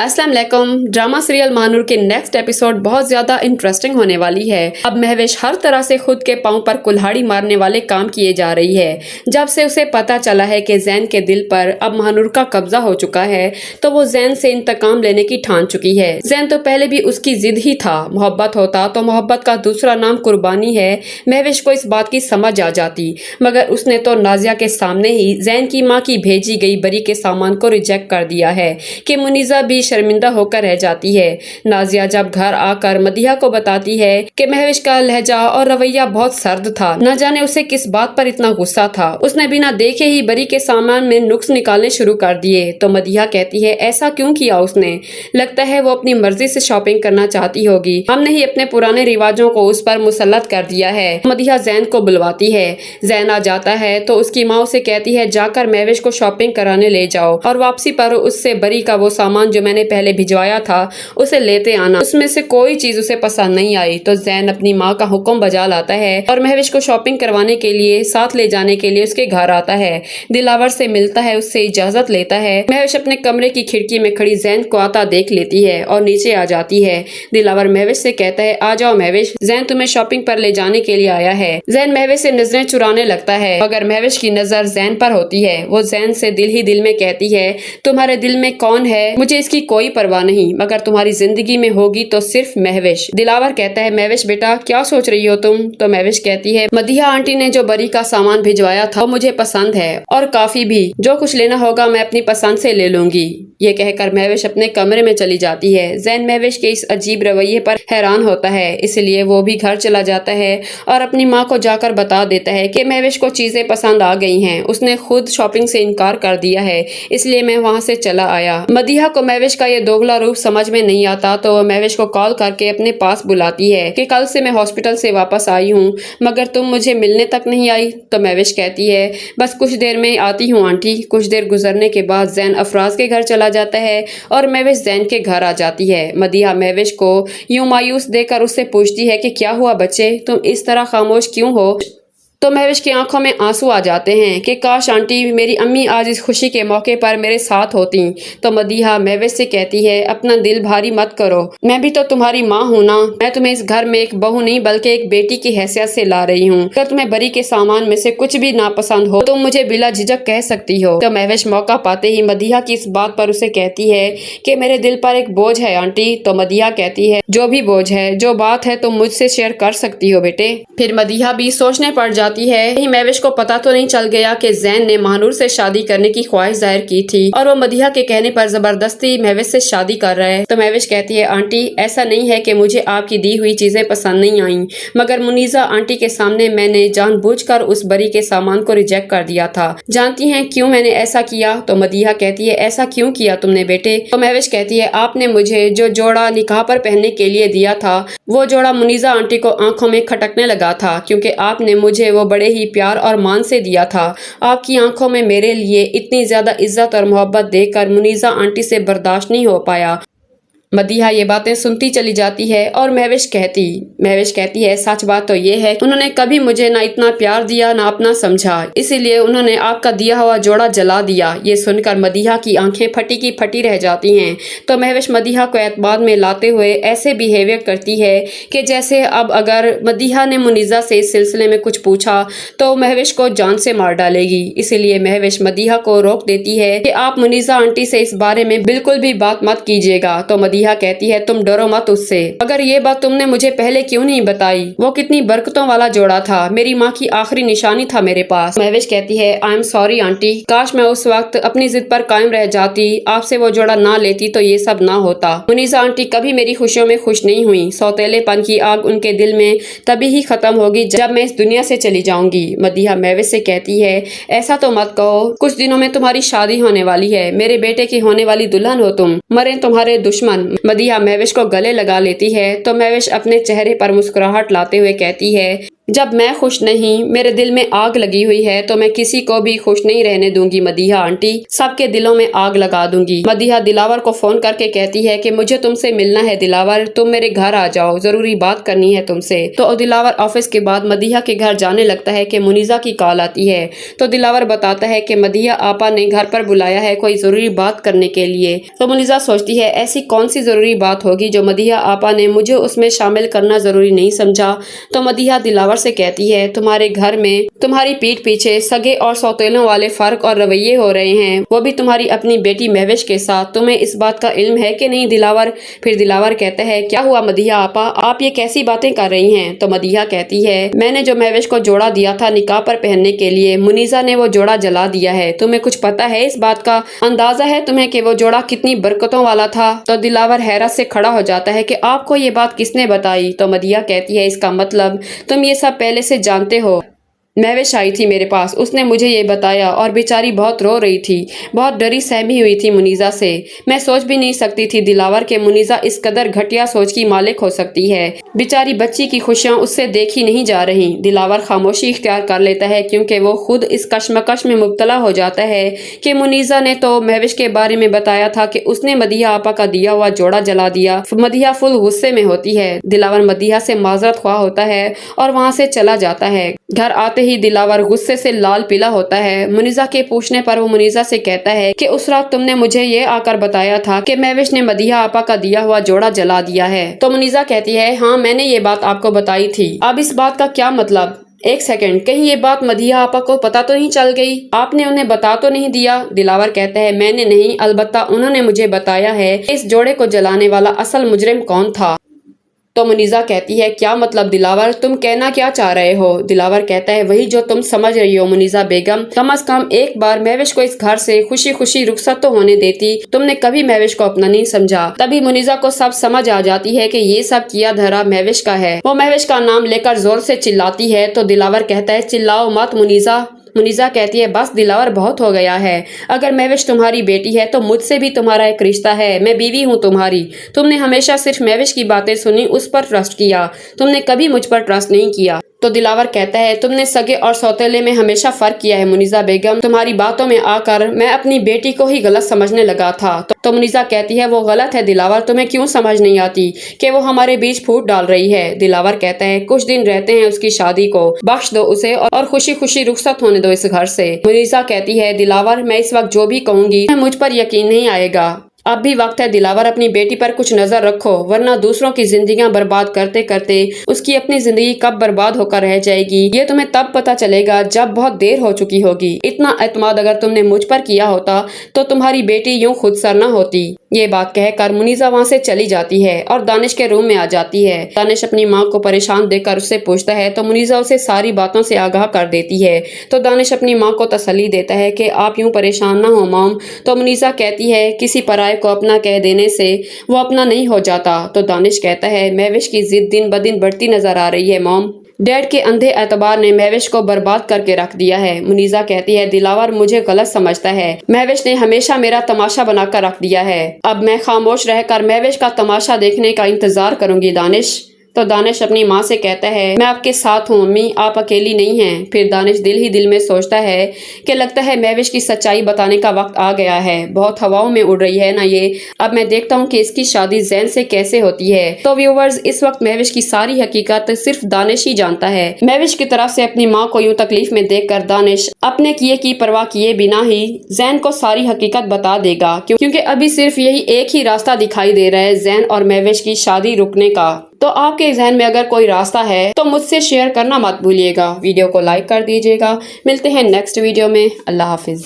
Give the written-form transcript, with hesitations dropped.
अस्सलाम वालेकुम। Drama serial Mahnoor के नेक्स्ट एपिसोड बहुत ज्यादा इंटरेस्टिंग होने वाली है। अब महविश हर तरह से खुद के पांव पर कुल्हाड़ी मारने वाले काम किए जा रही है। जब से उसे पता चला है कि जैन के दिल पर अब महानूर का कब्जा हो चुका है तो वो जैन से इंतकाम लेने की ठान चुकी है। जैन तो पहले भी उसकी जिद ही था, मोहब्बत होता तो मोहब्बत का दूसरा नाम कुर्बानी है। महविश को इस बात की समझ आ जाती, मगर उसने तो नाजिया के सामने ही जैन की माँ की भेजी गई बरी के सामान को रिजेक्ट कर दिया है कि मुनीजा भी शर्मिंदा होकर रह जाती है। नाजिया जब घर आकर मदीहा को बताती है कि महविश का लहजा और रवैया बहुत सर्द था, न जाने उसे किस बात पर इतना गुस्सा था। उसने बिना देखे ही बरी के सामान में नुक्स निकालने शुरू कर दिए। तो मदीहा कहती है ऐसा क्यों किया उसने, लगता है वो अपनी मर्जी से शॉपिंग करना चाहती होगी, हमने ही अपने पुराने रिवाजों को उस पर मुसल्लत कर दिया है। मदीहा जैन को बुलवाती है। जैन आ जाता है तो उसकी माँ उसे कहती है जाकर महविश को शॉपिंग कराने ले जाओ और वापसी पर उससे बरी का वो सामान जो मैंने पहले भिजवाया था उसे लेते आना। उसमें से कोई चीज उसे पसंद नहीं आई तो जैन अपनी माँ का हुक्म बजा लाता है और महविश को शॉपिंग करवाने के लिए साथ ले जाने के लिए उसके घर आता है। दिलावर से मिलता है, उससे इजाजत लेता है। महविश अपने कमरे की खिड़की में खड़ी जैन को आता देख लेती है और नीचे आ जाती है। दिलावर महविश से कहता है आ जाओ महविश, जैन तुम्हें शॉपिंग पर ले जाने के लिए आया है। जैन महविश से नजरें चुराने लगता है मगर महविश की नजर जैन पर होती है। वो जैन से दिल ही दिल में कहती है तुम्हारे दिल में कौन है मुझे इसकी कोई परवाह नहीं, मगर तुम्हारी जिंदगी में होगी तो सिर्फ महविश। दिलावर कहता है महविश बेटा क्या सोच रही हो तुम। तो महविश कहती है मदीहा आंटी ने जो बरी का सामान भिजवाया था वो मुझे पसंद है और काफी भी, जो कुछ लेना होगा मैं अपनी पसंद से ले लूंगी। ये कहकर महविश अपने कमरे में चली जाती है। जैन महविश के इस अजीब रवैये पर हैरान होता है, इसलिए वो भी घर चला जाता है और अपनी माँ को जाकर बता देता है कि महविश को चीजें पसंद आ गई हैं, उसने खुद शॉपिंग से इनकार कर दिया है, इसलिए मैं वहाँ से चला आया। मदीहा को महविश का ये दोगला रूप समझ में नहीं आता तो वह महविश को कॉल करके अपने पास बुलाती है कि कल से मैं हॉस्पिटल से वापस आई हूँ मगर तुम मुझे मिलने तक नहीं आई। तो महविश कहती है बस कुछ देर में आती हूँ आंटी। कुछ देर गुजरने के बाद जैन अफराज के घर चला जाता है और महविश जैन के घर आ जाती है। मदीहा महविश को यूं मायूस देखकर उससे पूछती है कि क्या हुआ बच्चे, तुम इस तरह खामोश क्यों हो। तो महविश की आंखों में आंसू आ जाते हैं कि काश आंटी मेरी अम्मी आज इस खुशी के मौके पर मेरे साथ होती। तो मदीहा महविश से कहती है अपना दिल भारी मत करो, मैं भी तो तुम्हारी माँ हूँ ना, मैं तुम्हें इस घर में एक बहू नहीं बल्कि एक बेटी की हैसियत से ला रही हूँ। अगर तुम्हें बरी के सामान में से कुछ भी नापसंद हो तो मुझे बिला झिझक कह सकती हो। तो महविश मौका पाते ही मदीहा की इस बात पर उसे कहती है कि मेरे दिल पर एक बोझ है आंटी। तो मदीहा कहती है जो भी बोझ है, जो बात है तुम मुझसे शेयर कर सकती हो बेटे। फिर मदीहा भी सोचने पड़ जाती है महविश को पता तो नहीं चल गया कि जैन ने महानूर से शादी करने की ख्वाहिश जाहिर की थी और वो मदीहा के कहने पर जबरदस्ती महविश से शादी कर रहा है। तो महविश कहती है आंटी ऐसा नहीं है कि मुझे आपकी दी हुई चीजें पसंद नहीं आई, मगर मुनीजा आंटी के सामने मैंने जानबूझकर उस बरी के सामान को रिजेक्ट कर दिया था। जानती हैं क्यों मैंने ऐसा किया। तो मदीहा कहती है ऐसा क्यों किया तुमने बेटे। तो महविश कहती है आपने मुझे जो जोड़ा निकाह पर पहनने के लिए दिया था वो जोड़ा मुनीजा आंटी को आंखों में खटकने लगा था, क्योंकि आपने मुझे वो बड़े ही प्यार और मान से दिया था। आपकी आंखों में मेरे लिए इतनी ज्यादा इज्जत और मोहब्बत देखकर मुनीजा आंटी से बर्दाश्त नहीं हो पाया। मदीहा ये बातें सुनती चली जाती है और महविश कहती है सच बात तो ये है उन्होंने कभी मुझे ना इतना प्यार दिया ना अपना समझा, इसीलिए उन्होंने आपका दिया हुआ जोड़ा जला दिया। ये सुनकर मदीहा की आंखें फटी की फटी रह जाती हैं। तो महविश मदीहा को एतमाद में लाते हुए ऐसे बिहेवियर करती है कि जैसे अब अगर मदीहा ने मुनीजा से इस सिलसिले में कुछ पूछा तो महविश को जान से मार डालेगी। इसीलिए महविश मदीहा को रोक देती है कि आप मुनीजा आंटी से इस बारे में बिल्कुल भी बात मत कीजिएगा। तो मदीहा कहती है तुम डरो मत उससे, अगर ये बात तुमने मुझे पहले क्यों नहीं बताई, वो कितनी बरकतों वाला जोड़ा था, मेरी माँ की आखिरी निशानी था मेरे पास। महविश कहती है आई एम सॉरी आंटी, काश मैं उस वक्त अपनी जिद पर कायम रह जाती, आपसे वो जोड़ा ना लेती तो ये सब ना होता। मुनीजा आंटी कभी मेरी खुशियों में खुश नहीं हुई, सौतेलेपन की आग उनके दिल में तभी ही खत्म होगी जब मैं इस दुनिया से चली जाऊंगी। मदीहा महविश से कहती है ऐसा तो मत कहो, कुछ दिनों में तुम्हारी शादी होने वाली है, मेरे बेटे की होने वाली दुल्हन हो तुम, मरे तुम्हारे दुश्मन। मदीहा महविश को गले लगा लेती है तो महविश अपने चेहरे पर मुस्कुराहट लाते हुए कहती है जब मैं खुश नहीं, मेरे दिल में आग लगी हुई है तो मैं किसी को भी खुश नहीं रहने दूंगी मदीहा आंटी, सबके दिलों में आग लगा दूंगी। मदीहा दिलावर को फोन करके कहती है कि मुझे तुमसे मिलना है दिलावर, तुम मेरे घर आ जाओ, जरूरी बात करनी है तुमसे। तो दिलावर ऑफिस के बाद मदीहा के घर जाने लगता है कि मुनीजा की कॉल आती है। तो दिलावर बताता है कि मदीहा आपा ने घर पर बुलाया है कोई जरूरी बात करने के लिए। तो मुनीजा सोचती है ऐसी कौन सी जरूरी बात होगी जो मदीहा आपा ने मुझे उसमें शामिल करना जरूरी नहीं समझा। तो मदीहा दिलावर से कहती है तुम्हारे घर में तुम्हारी पीठ पीछे सगे और सौतेलों वाले फर्क और रवैये हो रहे हैं, वो भी तुम्हारी अपनी बेटी महविश के साथ। तुम्हें इस बात का इल्म है कि नहीं दिलावर? फिर दिलावर कहता है क्या हुआ मदीहा आपा, आप ये कैसी बातें कर रही हैं? तो मदीहा कहती है मैंने जो महविश को जोड़ा दिया था निकाह पर पहनने के लिए, मुनीजा ने वो जोड़ा जला दिया है। तुम्हें कुछ पता है इस बात का? अंदाजा है तुम्हें कि वो जोड़ा कितनी बरकतों वाला था? तो दिलावर हैरत से खड़ा हो जाता है कि आपको ये बात किसने बताई? तो मदीहा कहती है इसका मतलब तुम ये सब पहले से जानते हो। महविश आई थी मेरे पास, उसने मुझे ये बताया और बेचारी बहुत रो रही थी, बहुत डरी सहमी हुई थी मुनीजा से। मैं सोच भी नहीं सकती थी दिलावर के मुनीजा इस कदर घटिया सोच की मालिक हो सकती है। बेचारी बच्ची की खुशियां उससे देखी नहीं जा रही। दिलावर खामोशी इख्तियार कर लेता है क्योंकि वो खुद इस कश्मकश में मुब्तला हो जाता है कि मुनीजा ने तो महविश के बारे में बताया था कि उसने मदीहा आपा का दिया हुआ जोड़ा जला दिया। मदीहा फुल गुस्से में होती है। दिलावर मदीहा से माजरत ख्वाह होता है और वहाँ से चला जाता है। घर आते ही दिलावर गुस्से से लाल पीला होता है। मुनीजा के पूछने पर वो मुनीजा से कहता है कि उस रात तुमने मुझे ये आकर बताया था कि महविश ने मदीहा आपा का दिया हुआ जोड़ा जला दिया है। तो मुनीजा कहती है हाँ मैंने ये बात आपको बताई थी। अब इस बात का क्या मतलब? एक सेकंड, कहीं ये बात मदीहा आपा को पता तो नहीं चल गई? आपने उन्हें बता तो नहीं दिया? दिलावर कहता है मैंने नहीं, अलबत्ता उन्होंने मुझे बताया है इस जोड़े को जलाने वाला असल मुजरिम कौन था। तो मुनीजा कहती है क्या मतलब दिलावर, तुम कहना क्या चाह रहे हो? दिलावर कहता है वही जो तुम समझ रही हो मुनीजा बेगम, कम से कम एक बार महविश को इस घर से खुशी खुशी रुखसत तो होने देती। तुमने कभी महविश को अपना नहीं समझा। तभी मुनीजा को सब समझ आ जाती है कि ये सब किया धरा महविश का है। वो महविश का नाम लेकर जोर से चिल्लाती है। तो दिलावर कहता है चिल्लाओ मत मुनीजा। मुनीजा कहती है बस दिलावर बहुत हो गया है, अगर महविश तुम्हारी बेटी है तो मुझसे भी तुम्हारा एक रिश्ता है, मैं बीवी हूँ तुम्हारी। तुमने हमेशा सिर्फ महविश की बातें सुनी, उस पर ट्रस्ट किया, तुमने कभी मुझ पर ट्रस्ट नहीं किया। तो दिलावर कहता है तुमने सगे और सौतेले में हमेशा फर्क किया है मुनीजा बेगम, तुम्हारी बातों में आकर मैं अपनी बेटी को ही गलत समझने लगा था। तो मुनीजा कहती है वो गलत है दिलावर, तुम्हें क्यों समझ नहीं आती कि वो हमारे बीच फूट डाल रही है। दिलावर कहता है कुछ दिन रहते हैं उसकी शादी को, बख्श दो उसे और खुशी खुशी रुखसत होने दो इस घर से। मुनीजा कहती है दिलावर मैं इस वक्त जो भी कहूंगी मुझ पर यकीन नहीं आएगा। अब भी वक्त है दिलावर, अपनी बेटी पर कुछ नजर रखो, वरना दूसरों की जिंदगियां बर्बाद करते करते उसकी अपनी जिंदगी कब बर्बाद होकर रह जाएगी ये तुम्हें तब पता चलेगा जब बहुत देर हो चुकी होगी। इतना एतमाद अगर तुमने मुझ पर किया होता तो तुम्हारी बेटी यूं खुद सर न होती। ये बात कहकर मुनीजा वहाँ से चली जाती है और दानिश के रूम में आ जाती है। दानिश अपनी माँ को परेशान देखकर उससे पूछता है तो मुनीजा उसे सारी बातों से आगाह कर देती है। तो दानिश अपनी माँ को तसल्ली देता है कि आप यूं परेशान ना हो मॉम। तो मुनीजा कहती है किसी पराये को अपना कह देने से वो अपना नहीं हो जाता। तो दानिश कहता है महविश की जिद दिन ब दिन बढ़ती नजर आ रही है मॉम, डैड के अंधे एतबार ने महविश को बर्बाद करके रख दिया है। मुनीजा कहती है दिलावर मुझे गलत समझता है, महविश ने हमेशा मेरा तमाशा बनाकर रख दिया है, अब मैं खामोश रहकर महविश का तमाशा देखने का इंतजार करूंगी दानिश। तो दानिश अपनी माँ से कहता है मैं आपके साथ हूँ मम्मी, आप अकेली नहीं हैं। फिर दानिश दिल ही दिल में सोचता है कि लगता है महविश की सच्चाई बताने का वक्त आ गया है, बहुत हवाओं में उड़ रही है ना ये, अब मैं देखता हूँ कि इसकी शादी ज़ैन से कैसे होती है। तो व्यूवर्स इस वक्त महविश की सारी हकीकत सिर्फ दानिश ही जानता है। महविश की तरफ से अपनी माँ को यूं तकलीफ में देखकर दानिश अपने किए की परवाह किए बिना ही ज़ैन को सारी हकीकत बता देगा, क्योंकि अभी सिर्फ यही एक ही रास्ता दिखाई दे रहा है ज़ैन और महविश की शादी रुकने का। तो आपके ज़हन में अगर कोई रास्ता है तो मुझसे शेयर करना मत भूलिएगा। वीडियो को लाइक कर दीजिएगा। मिलते हैं नेक्स्ट वीडियो में। अल्लाह हाफिज।